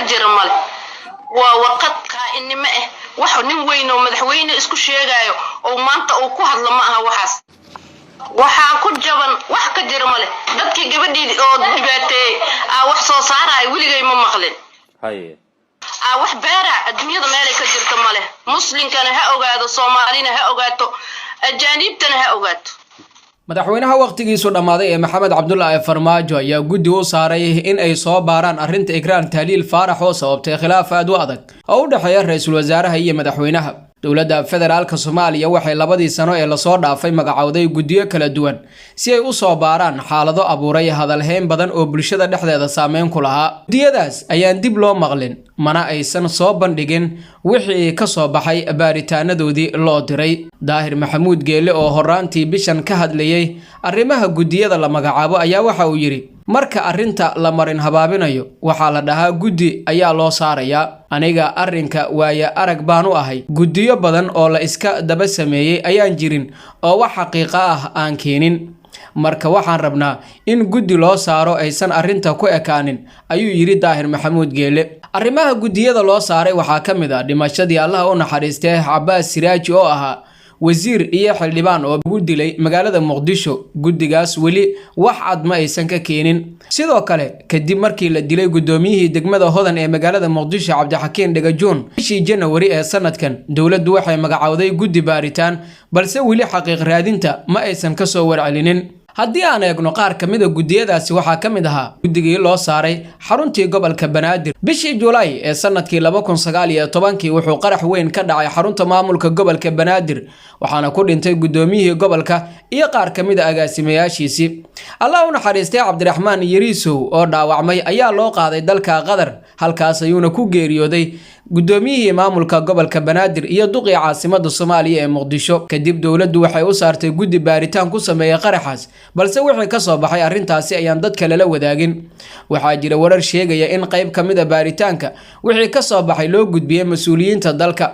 jira male waa warqad qaa'inimo ah wax nin weyn oo madaxweyne isku sheegayo oo maanta uu ku hadlo ma aha waxaas waxaa ku jaban wax ka jira male dadkii gabadhii oo dhibaateeyay wax soo saaray wiligay ma maqlin haye wax beera adduunyada meel ay ka jirto male muslimkana ha ogaado Soomaalina ha ogaato ajaanibtana ha ogaato madaxweynaha waqtigiisu dhamaaday ee Maxamed Cabdullaahi Farmaajo ayaa guddi u saaray in ay soo baaraan arrinta Ikraan Tahliil Faarax oo sababtay khilaaf aad u adag oo u dhaxeeya ra'iisul wasaaraha iyo madaxweynaha dowladda federaalka Soomaaliya waxay labadii sano ee la soo dhaafay magacawday guddiyo kala duwan si ay u soo baaraan xaalado abuuray hadalhayn badan oo bulshada dhexdeeda saameyn ku lahaa gudiyadaas ayaan dib loo maqlin mana aysan soo bandhigin wixii ka soo baxay baaritaanadoodii loo diray Daahir Maxamuud Geelle oo horaantii bishan ka hadlayay arrimaha gudiyada la magacaabo ayaa waxa uu yiri marka arrinta la marin habaabinayo waxa la dhahaa guddi ayaa loo saaraya aniga arrinka waaya arag baan u ahay guddiyo badan oo la iska daba sameeyay ayaan jirin oo wax xaqiiqo ah aan keenin marka waxaan rabnaa in guddi loo saaro aysan arrinta ku ekaanin ayuu yiri Daahir Maxamuud Geelle arrimaha gudiyada loo saaray waxa kamid ah dhimashadii Allah u naxariistay Cabbaas Siraaji oo ahaa wasiir iyo xildhibaan oo ugu dilay magaalada Muqdisho guddigaas wali wax cad ma aysan ka keenin sidoo kale kadib markii la dilay gudoomiyihii degmada Hodan ee magaalada Muqdisho Cabdixakiin Dhagajoon bishii January ee sanadkan dawladdu waxay magacawday guddi baaritaan balse wali xaqiiq raadinta ma aysan ka soo warcelinin haddii aan eegno qaar kamid ah gudiyadaasi waxa kamid ahaa guddigii loo saaray xaruntii gobolka Banaadir bishii July ee sanadkii 2019 wuxuu qarax weyn ka dhacay xarunta maamulka gobolka Banaadir waxaana ku dhintay gudoomiyihii gobolka iyo qaar kamid ah agaasimayaashiisi Allah u naxariistay Cabdiraxmaan Yariisow oo dhaawacmay ayaa loo qaaday dalka Qatar halkaas ayuuna ku geeriyooday gudoomiyihii maamulka gobolka Banaadir iyo duqii caasimada Soomaaliya ee Muqdisho kadib dawladdu waxay u saartay guddi baaritaan ku sameeyay qaraxaas balse wixii ka soo baxay arrintaasi ayaan dadka la wadaagin waxa jira warar sheegaya in qayb kamid ah baaritaanka wixii ka soo baxay loo gudbiyay mas'uuliyiinta dalka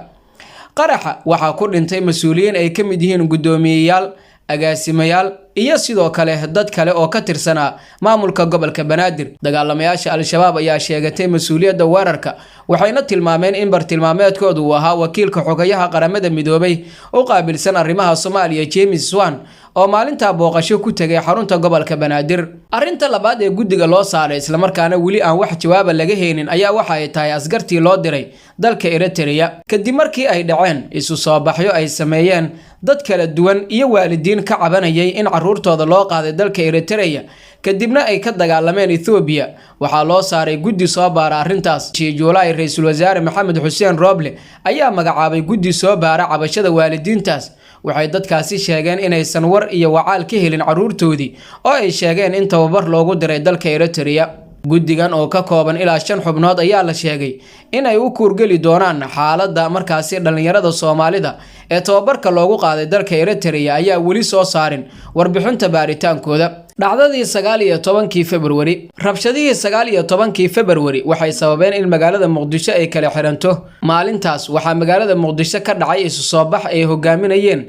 qaraxa waxa ku dhintay mas'uuliyiin ay kamid yihiin gudoomiyayaal agaasimayaal iyo sidoo kale dad kale oo ka tirsanaa maamulka gobolka Banaadir dagaalamayaasha al-shabaab ayaa sheegatay mas'uuliyadda weerarka waxayna tilmaameen in bartilmaameedkoodu uu ahaa wakiilka xogayaha qaramada midoobay oo qaabilsan arrimaha Soomaaliya James Swan oo maalinta booqasho ku tagay xarunta gobolka Banaadir arrinta labaad ee guddiga loo saaray isla markaana wali aan wax jawaab laga heenin ayaa waxa ay tahay askartii loo diray dalka Eritrea kadib markii ay dhaceen isu soo baxyo ay sameeyeen dad kala duwan iyo waalidiin ka cabanayay in caruurtooda loo qaaday dalka Eritrea kadibna ay ka dagaalameen Ethiopia waxa loo saaray guddi soo baara arrintaas July ra'iisul wasaare Maxamed Xuseen Roble ayaa magacaabay guddi soo baara cabashada waalidiintaas waxay dadkaasi sheegeen inaysan war iyo wacaal ka helin caruurtoodii oo ay sheegeen in tababar loogu diray dalka Eritrea guddigan oo ka kooban ilaa 5 xubnood ayaa la sheegay in ay u kuurgeli doonaan xaaladda markaasi dhalinyarada Soomaalida ee tababarka loogu qaaday dalka Eritrea ayaa wali soo saarin warbixinta baaritaankooda dhacdadii 19 February rabshadihii 19 February waxay sababeen in magaalada Muqdisho ay kala xiranto maalintaas waxa magaalada Muqdisho ka dhacay isu soo bax ay hogaaminayeen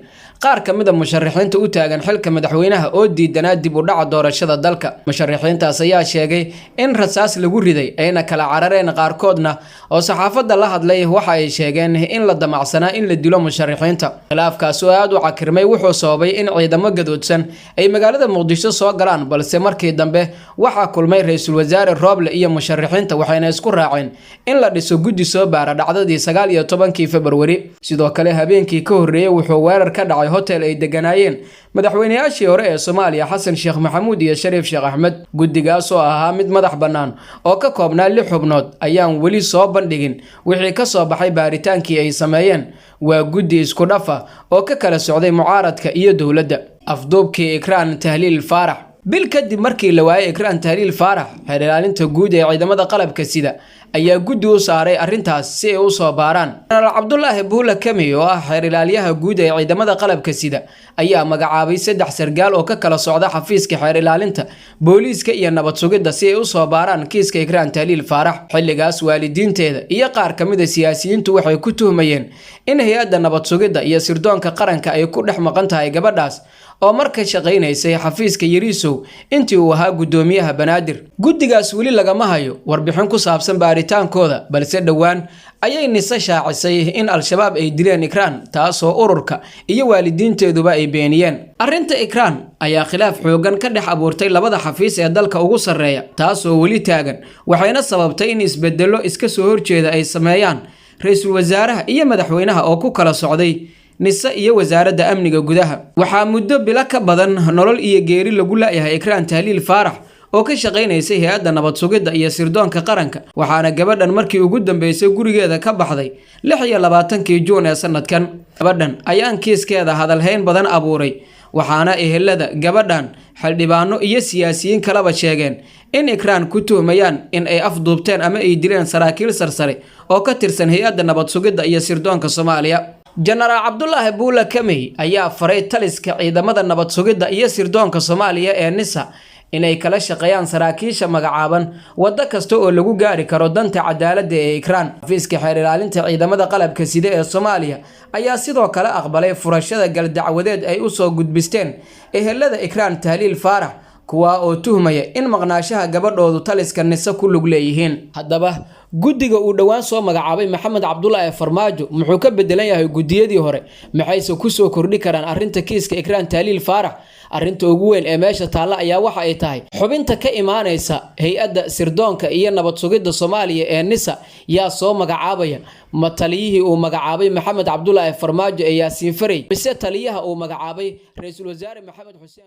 qaar kamid ah musharaxiinta u taagan xilka madaxweynaha oo diidanaa dib u dhaca doorashada dalka musharaxiintaas ayaa sheegay in rasaas lagu riday ayna kala carareen qaarkoodna oo saxaafadda la hadlay waxa ay sheegeen in la damacsanaa in la dilo musharaxiinta khilaafkaas oo aad u cakirmay wuxuu sababay in ciidamo gadoodsan ay magaalada Muqdisho soo galaan balse markii dambe waxa kulmay ra'iisul wasaare Roble iyo musharaxiinta waxayna isku raaceen in la dhiso guddi soo baara dhacdadii 19 February sidoo kale habeenkii ka horeeyay wuxuu weerar ka dhacay hotel ay deganaayeen madaxweynayaashii hore ee Soomaaliya Xasan Sheekh Maxamuud iyo Shariif Sheekh Axmed guddigaas oo ahaa mid madax bannaan oo ka koobnaa 6 xubnood ayaan wali soo bandhigin wixii ka soo baxay baaritaankii ay sameeyeen waa guddi isku dhafa oo ka kala socday mucaaradka iyo dawladda afduubkii Ikraan Tahliil Faarax bil kadib markii la waayay Ikraan Tahliil Faarax xeer ilaalinta guud ee ciidamada qalabka sida ayaa guddi u saaray arrintaas si ay u soo baaraan General Cabdullaahi Buule Kami oo ah xeer ilaaliyaha guud ee ciidamada qalabka sida ayaa magacaabay 3 sargaal oo ka kala socda xafiiska xeer ilaalinta booliiska iyo nabad sugidda si ay u soo baaraan kiiska Ikraan Tahliil Faarax xilligaas waalidiinteeda iyo qaar kamid ah siyaasiyiintu waxay ku tuhmayeen in hay'adda nabad sugidda iyo sirdoonka qaranka ay ku dhex maqan tahay gabadhaas oo marka shaqaynaysay xafiiska Yariisow intii uu ahaa gudoomiyaha Banaadir. Guddigaas weli lagama hayo warbixin ku saabsan baaritaankooda, balse dhawaan ayay Nisa shaacisay in Al-Shabaab ay dileen Ikraan, taasoo ururka iyo waalidiinteeduba ay beeniyeen. Arrinta Ikraan ayaa khilaaf xoogan ka dhex abuurtay labada xafiis ee dalka ugu sarreeya, taasoo weli taagan, waxayna sababtay in isbedelo iska soo horjeeda ay sameeyaan ra'iisul wasaaraha iyo madaxweynaha oo ku kala socday Nisa iyo wasaaradda amniga gudaha. Waxaa muddo bila ka badan nolol iyo geeri lagu laayahay Ikraan Tahliil Faarax oo ka shaqaynaysay hay'adda nabad sugidda iyo sirdoonka qaranka, waxaana gabadhan markii ugu dambeysay gurigeeda ka baxday 26 Juun ee sanadkan. Gabadhan ayaan kiiskeeda hadalhayn badan abuuray, waxaana ehelada gabadhan xildhibaano iyo siyaasiyiin kalaba sheegeen in Ikraan ku tuhmayaan in ay afduubteen ama ay dileen saraakiil sarsare oo ka tirsan hay'adda nabad sugidda iyo sirdoonka Soomaaliya. General Cabdullaahi Buule Kamey ayaa faray taliska ciidamada nabad sugidda iyo sirdoonka Soomaaliya ee Nisa inay kala shaqeeyaan saraakiisha magacaaban wada kasta oo lagu gaari karo danta cadaaladda ee Ikraan. Xafiiska xeer ilaalinta ciidamada qalabka sida ee Soomaaliya ayaa sidoo kale aqbalay furashada gal dacwadeed ay u soo gudbisteen ehelada Ikraan Tahliil Faarax, kuwa oo tuhmaya in maqnaashaha gabadhoodu taliska Nisa ku lug leeyihiin. Haddaba guddiga uu dhawaan soo magacaabay Maxamed Cabdullaahi Farmaajo muxuu ka bedelan yahay guddiyadii hore, maxayse ku soo kordhi karaan arrinta kiiska Ikraan Tahliil Faarax? Arrinta ugu weyn ee meesha taalla ayaa waxa ay tahay xubinta ka imaanaysa hay'adda sirdoonka iyo nabad sugidda Soomaaliya ee Nisa yaa soo magacaabaya ma taliyihii uu magacaabay Maxamed Cabdullaahi Farmaajo ee Yaasiin Faray mise taliyaha uu magacaabay ra'iisul wasaare Maxamed Xuseen